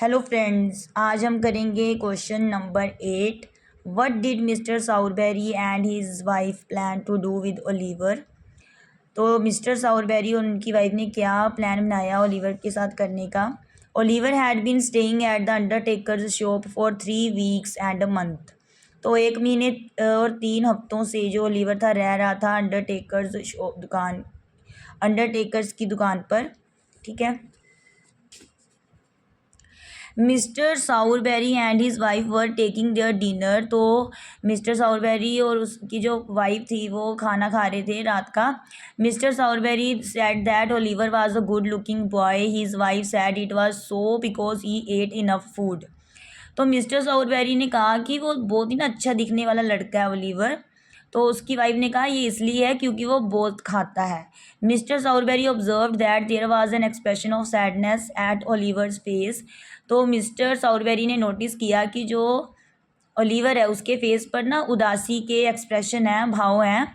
Hello friends, आज हम करेंगे question number 8। What did mister Sowerberry and his wife plan to do with Oliver. तो mister Sowerberry और उनकी वाइफ ने क्या प्लान बनाया ओलिवर के साथ करने का। Oliver had been staying at the undertaker's shop for 3 weeks and a month. तो 1 महीने और 3 हफ्तों से जो ओलिवर था रह रहा था अंडरटेकर्स की दुकान पर। ठीक है। Mister Sowerberry and his wife were taking their dinner. तो मिस्टर साउरबेरी और उसकी जो वाइफ थी वो खाना खा रहे थे रात का। Mister Sowerberry said that Oliver was a good looking boy. His wife said it was so because he ate enough food. तो मिस्टर साउरबेरी ने कहा कि वो बहुत ही ना अच्छा दिखने वाला लड़का है ओलिवर। तो उसकी वाइफ ने कहा ये इसलिए है क्योंकि वो बहुत खाता है। Mister Sowerberry observe that there was an expression of sadness at Oliver's face. तो मिस्टर साउरबेरी ने नोटिस किया कि जो ओलिवर है उसके फेस पर ना उदासी के एक्सप्रेशन हैं, भाव हैं।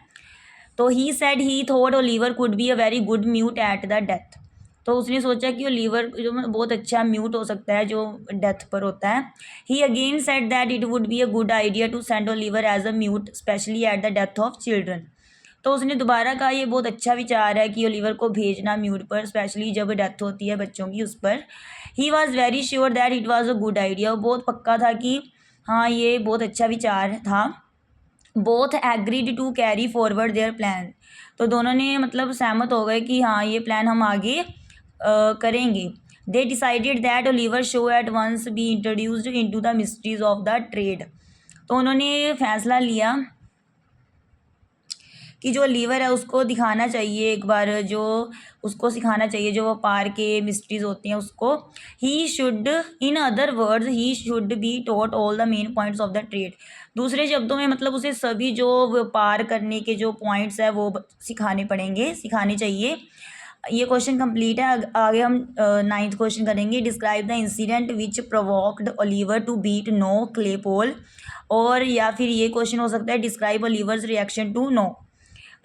तो he said he thought Oliver could be a very good mute eight the death. तो उसने सोचा कि ओलिवर जो बहुत अच्छा म्यूट हो सकता है जो डेथ पर होता है। He again said that it would be a good idea to send Oliver as a mute especially at the death of children. तो उसने दोबारा कहा ये बहुत अच्छा विचार है कि ओलिवर को भेजना म्यूट पर, स्पेशली जब डेथ होती है बच्चों की उस पर। He was very sure that it was a good idea. वो बहुत पक्का था कि हाँ ये बहुत अच्छा विचार था। Both agreed to carry forward their plan. तो दोनों ने मतलब सहमत हो गए कि हाँ ये प्लान हम आगे करेंगे। They decided that Oliver should at once be introduced into the mysteries of the trade. तो उन्होंने फैसला लिया कि जो लीवर है उसको दिखाना चाहिए एक बार, जो उसको सिखाना चाहिए जो व्यापार के मिस्ट्रीज होती हैं उसको। He should, in other words he should be taught all the main points of the trade. दूसरे शब्दों में मतलब उसे सभी जो व्यापार करने के जो पॉइंट्स है वो सिखाने चाहिए। ये क्वेश्चन कंप्लीट है। आगे हम 9th क्वेश्चन करेंगे। Describe the incident which provoked Oliver to beat Noah Claypole. और या फिर ये क्वेश्चन हो सकता है describe Oliver's reaction to Noah.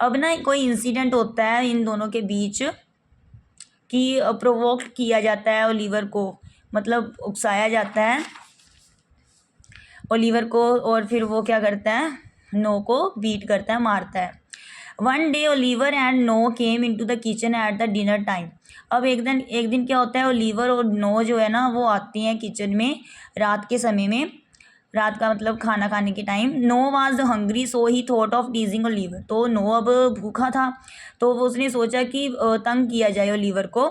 अब ना कोई इंसिडेंट होता है इन दोनों के बीच कि प्रोवोक किया जाता है ओलिवर को, मतलब उकसाया जाता है ओलिवर को, और फिर वो क्या करता है, नो को बीट करता है, मारता है। One day Oliver and know came into the kitchen at the dinner time. अब एक दिन क्या होता है, ओलिवर और नो जो है ना वो आती हैं किचन में रात के समय में। रात का मतलब खाना खाने के time. Noah was hungry so he thought of teasing Oliver. तो नो अब भूखा था तो वो उसने सोचा कि तंग किया जाए ओलिवर को।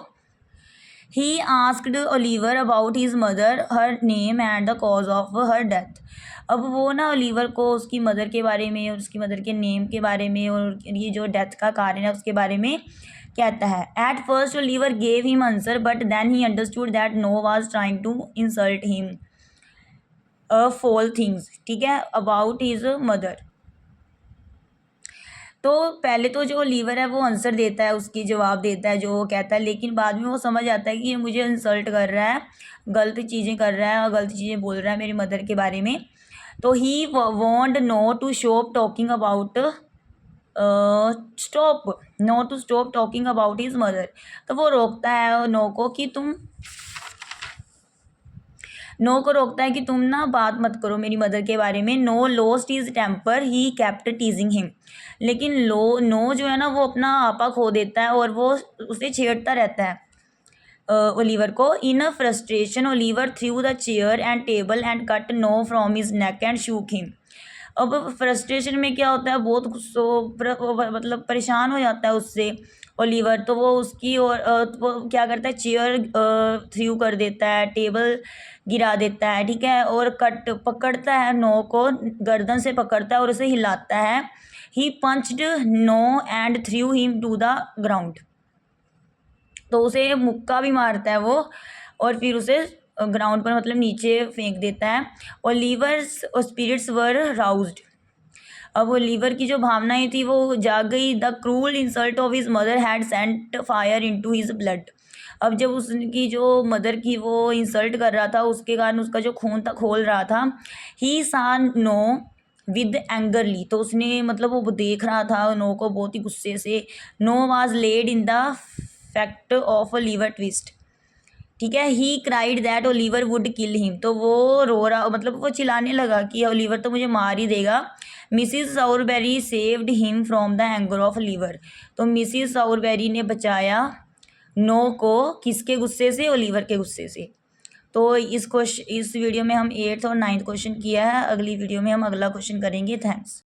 He asked Oliver about his mother, her name and the cause of her death. अब वो ना ओलिवर को उसकी मदर के बारे में और उसकी मदर के नेम के बारे में और ये जो डेथ का कारण है उसके बारे में कहता है। At first Oliver gave him answer but then he understood that Noah was trying to insult him foul things, ठीक है, अबाउट हिज मदर। तो पहले तो जो लीवर है वो आंसर देता है, उसकी जवाब देता है जो वो कहता है, लेकिन बाद में वो समझ आता है कि ये मुझे इंसल्ट कर रहा है, गलत चीज़ें कर रहा है और गलत चीज़ें बोल रहा है मेरी मदर के बारे में। तो he want Noah to stop talking about stop talking about his mother. तो वो रोकता है नो को रोकता है कि तुम ना बात मत करो मेरी मदर के बारे में। Noah lost his temper, he kept teasing him. लेकिन नो जो है ना वो अपना आपा खो देता है और वो उसे छेड़ता रहता है ओलिवर को। In frustration Oliver threw the chair and table and caught Noah from his neck and shook him. अब फ्रस्ट्रेशन में क्या होता है, बहुत मतलब परेशान हो जाता है उससे ओलिवर। तो वो उसकी और वो क्या करता है, चेयर थ्रू कर देता है, टेबल गिरा देता है, ठीक है, और पकड़ता है नो को, गर्दन से पकड़ता है और उसे हिलाता है। He punched Noah and threw him to the ground. तो उसे मुक्का भी मारता है वो और फिर उसे ग्राउंड पर मतलब नीचे फेंक देता है। और लीवर्स स्पिरिट्स वर राउज्ड। अब वो लीवर की जो भावनाएं थी वो जाग गई। The cruel insult of his mother had sent fire into his blood. अब जब उसकी जो मदर की वो इंसल्ट कर रहा था उसके कारण उसका जो खून था खोल रहा था। ही सा नो विद एंगरली। तो उसने मतलब वो देख रहा था नो को बहुत ही गुस्से से। Noah was led in the fact of a lever twist, ठीक है। He cried that Oliver would kill him, तो वो रो रहा, मतलब वो चिल्लाने लगा कि ओलिवर तो मुझे मार ही देगा। Mrs Sowerberry saved him from the anger of Oliver, तो मिसिस साउरबेरी ने बचाया नो को किसके गुस्से से, ओलिवर के गुस्से से। तो इस वीडियो में हम 8th और 9th क्वेश्चन किया है। अगली वीडियो में हम अगला क्वेश्चन करेंगे। थैंक्स।